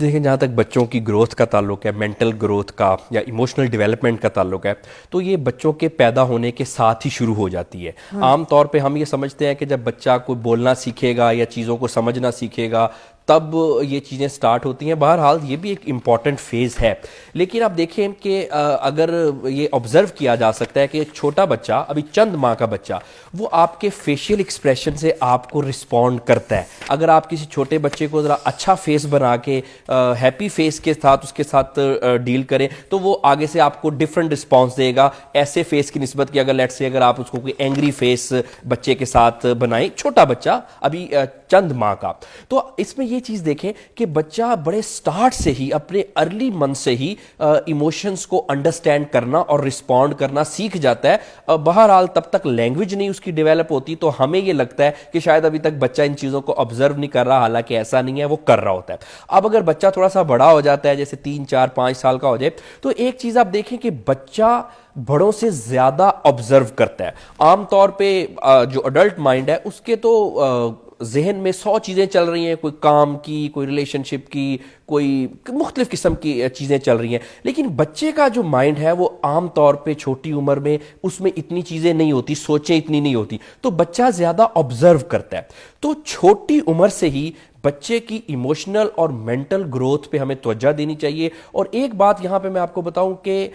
دیکھیں جہاں تک بچوں کی گروتھ کا تعلق ہے، مینٹل گروتھ کا یا ایموشنل ڈیولپمنٹ کا تعلق ہے، تو یہ بچوں کے پیدا ہونے کے ساتھ ہی شروع ہو جاتی ہے۔ عام طور پہ ہم یہ سمجھتے ہیں کہ جب بچہ کوئی بولنا سیکھے گا یا چیزوں کو سمجھنا سیکھے گا تب یہ چیزیں سٹارٹ ہوتی ہیں۔ بہرحال یہ بھی ایک امپورٹنٹ فیز ہے، لیکن آپ دیکھیں کہ اگر یہ آبزرو کیا جا سکتا ہے کہ ایک چھوٹا بچہ، ابھی چند ماہ کا بچہ، وہ آپ کے فیشیل ایکسپریشن سے آپ کو رسپونڈ کرتا ہے۔ اگر آپ کسی چھوٹے بچے کو ذرا اچھا فیس بنا کے ہیپی فیس کے ساتھ اس کے ساتھ ڈیل کریں تو وہ آگے سے آپ کو ڈفرنٹ رسپانس دے گا ایسے فیس کی نسبت کہ اگر آپ اس کو کوئی اینگری فیس بچے کے ساتھ بنائیں، چھوٹا بچہ ابھی چند ماہ کا، تو اس میں یہ چیز دیکھیں کہ بچہ بڑے سٹارٹ سے ہی، اپنے ارلی منتھ سے ہی ایموشنز کو انڈرسٹینڈ کرنا اور رسپونڈ کرنا سیکھ جاتا ہے۔ بہرحال تب تک لینگویج نہیں اس کی ڈیولپ ہوتی، تو ہمیں یہ لگتا ہے کہ شاید ابھی تک بچہ ان چیزوں کو آبزرو نہیں کر رہا، حالانکہ ایسا نہیں ہے، وہ کر رہا ہوتا ہے۔ اب اگر بچہ تھوڑا سا بڑا ہو جاتا ہے، جیسے 3 4 5 سال کا ہو جائے، تو ایک چیز آپ دیکھیں کہ بچہ بڑوں سے زیادہ آبزرو کرتا ہے۔ عام طور پہ جو اڈلٹ مائنڈ ہے اس کے تو ذہن میں 100 چیزیں چل رہی ہیں، کوئی کام کی، کوئی ریلیشن شپ کی، کوئی مختلف قسم کی چیزیں چل رہی ہیں، لیکن بچے کا جو مائنڈ ہے وہ عام طور پہ چھوٹی عمر میں اس میں اتنی چیزیں نہیں ہوتی، سوچیں اتنی نہیں ہوتی، تو بچہ زیادہ آبزرو کرتا ہے۔ تو چھوٹی عمر سے ہی بچے کی ایموشنل اور مینٹل گروتھ پہ ہمیں توجہ دینی چاہیے۔ اور ایک بات یہاں پہ میں آپ کو بتاؤں کہ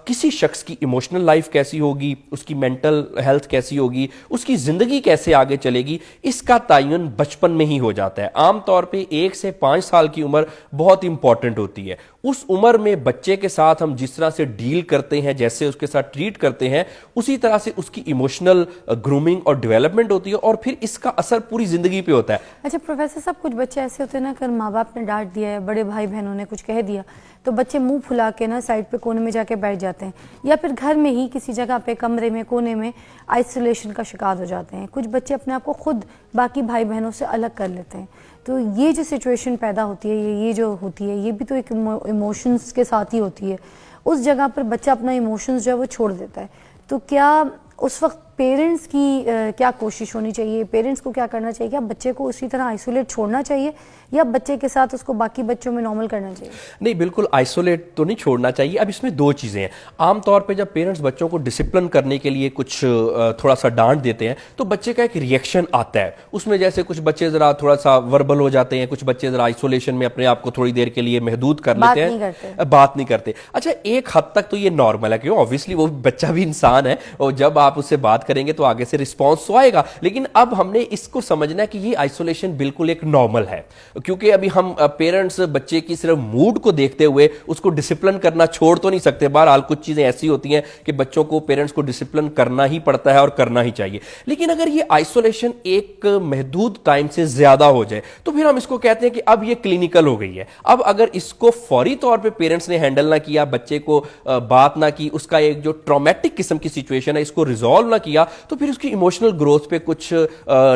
کسی شخص کی ایموشنل لائف کیسی ہوگی، اس کی مینٹل ہیلتھ کیسی ہوگی، اس کی زندگی کیسے آگے چلے گی، اس کا تعین بچپن میں ہی ہو جاتا ہے۔ عام طور پہ 1 سے 5 سال کی عمر بہت امپورٹنٹ ہوتی ہے۔ اس عمر میں بچے کے ساتھ ہم جس طرح سے ڈیل کرتے ہیں، جیسے اس کے ساتھ ٹریٹ کرتے ہیں، اسی طرح سے اس کی ایموشنل گرومنگ اور ڈیولپمنٹ ہوتی ہے، اور پھر اس کا اثر پوری زندگی پہ ہوتا ہے۔ اچھا پروفیسر صاحب، کچھ بچے ایسے ہوتے ہیں نا، اگر ماں باپ نے ڈانٹ دیا ہے، بڑے بھائی بہنوں نے کچھ کہہ دیا تو بچے منہ پھلا کے نا سائڈ پہ کونے میں جا کے بیٹھ جاتے ہیں، یا پھر گھر میں ہی کسی جگہ پہ کمرے میں کونے میں آئسولیشن کا شکار ہو جاتے ہیں۔ کچھ بچے اپنے آپ کو خود باقی بھائی بہنوں سے الگ کر لیتے ہیں۔ تو یہ جو سچویشن پیدا ہوتی ہے، یہ جو ہوتی ہے، یہ بھی تو ایک ایموشنز کے ساتھ ہی ہوتی ہے۔ اس جگہ پر بچہ اپنا ایموشنز جو ہے وہ چھوڑ دیتا ہے، تو کیا اس وقت پیرنٹس کی کیا کوشش ہونی چاہیے؟ پیرنٹس کو کیا کرنا چاہیے؟ کیا بچے کو اسی طرح آئسولیٹ چھوڑنا چاہیے یا بچے کے ساتھ اس کو باقی بچوں میں نارمل کرنا چاہیے؟ نہیں، بالکل آئسولیٹ تو نہیں چھوڑنا چاہیے۔ اب اس میں 2 چیزیں ہیں۔ عام طور پہ جب پیرنٹس بچوں کو ڈسپلن کرنے کے لیے کچھ تھوڑا سا ڈانٹ دیتے ہیں تو بچے کا ایک ریئیکشن آتا ہے اس میں، جیسے کچھ بچے ذرا تھوڑا سا وربل ہو جاتے ہیں، کچھ بچے ذرا آئسولیشن میں اپنے آپ کو تھوڑی دیر کے لیے محدود کر لیتے ہیں، بات نہیں کرتے۔ اچھا، ایک حد تک تو یہ نارمل ہے، کیوں؟ آبویسلی وہ بچہ بھی انسان ہے، اور جب آپ اس سے بات کریں گے تو آگے سے رسپانس تو آئے گا، لیکن اب ہم نے اس کو سمجھنا ہے کہ یہ آئسولیشن بالکل ایک نارمل ہے، کیونکہ ابھی ہم پیرنٹس بچے کی صرف موڈ کو دیکھتے ہوئے اس کو ڈسپلن کرنا چھوڑ تو نہیں سکتے۔ بہرحال کچھ چیزیں ایسی ہوتی ہیں کہ بچوں کو، پیرنٹس کو ڈسپلن کرنا ہی پڑتا ہے اور کرنا ہی چاہیے، لیکن اگر یہ آئسولیشن ایک محدود ٹائم سے زیادہ ہو جائے تو پھر ہم اس کو کہتے ہیں کہ اب یہ کلینیکل ہو گئی ہے۔ اب اگر اس کو فوری طور پہ پیرنٹس نے ہینڈل نہ کیا، بچے کو بات نہ کی، اس کا ایک جو ٹرامیٹک قسم کی سچویشن ہے اس کو ریزالو نہ کیا، تو پھر اس کی ایموشنل گروتھ پہ کچھ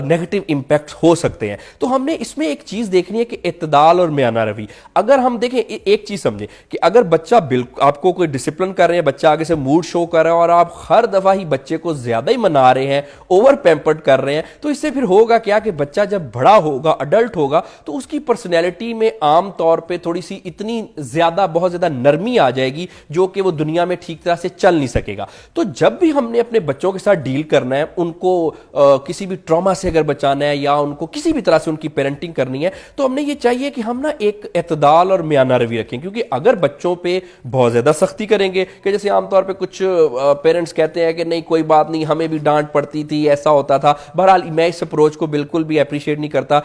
نیگیٹو امپیکٹ ہو سکتے ہیں۔ تو ہم نے اس میں ایک چیز دیکھنی ہے کہ اعتدال اور میانہ روی۔ اگر ہم دیکھیں، ایک چیز سمجھیں کہ اگر بچہ آپ کو کوئی ڈسپلن کر رہے ہیں، بچہ آگے سے موڈ شو کر رہا ہے اور آپ ہر دفعہ ہی بچے کو زیادہ ہی منا رہے ہیں، اوور پیمپرڈ کر رہے ہیں، تو اس سے پھر ہوگا کیا کہ بچہ جب بڑا ہوگا، اڈلٹ ہوگا، تو اس کی پرسنالٹی میں عام طور پہ تھوڑی سی اتنی زیادہ، بہت زیادہ نرمی آ جائے گی جو کہ وہ دنیا میں ٹھیک طرح سے چل نہیں سکے گا۔ تو جب بھی ہم نے اپنے بچوں کے ساتھ ڈیل کرنا ہے، ان کو کسی بھی ٹراما سے اگر بچانا ہے یا ان کو کسی بھی طرح سے ان کی پیرنٹنگ کرنی ہے، تو ہم نے یہ چاہیے کہ ہم نا ایک اعتدال اور میانہ روی رکھیں، کیونکہ اگر بچوں پہ بہت زیادہ سختی کریں گے، کہ جیسے عام طور پہ کچھ پیرنٹس کہتے ہیں کہ نہیں کوئی بات نہیں، ہمیں بھی ڈانٹ پڑتی تھی، ایسا ہوتا تھا، بہرحال میں اس اپروچ کو بالکل بھی اپریشیٹ نہیں کرتا۔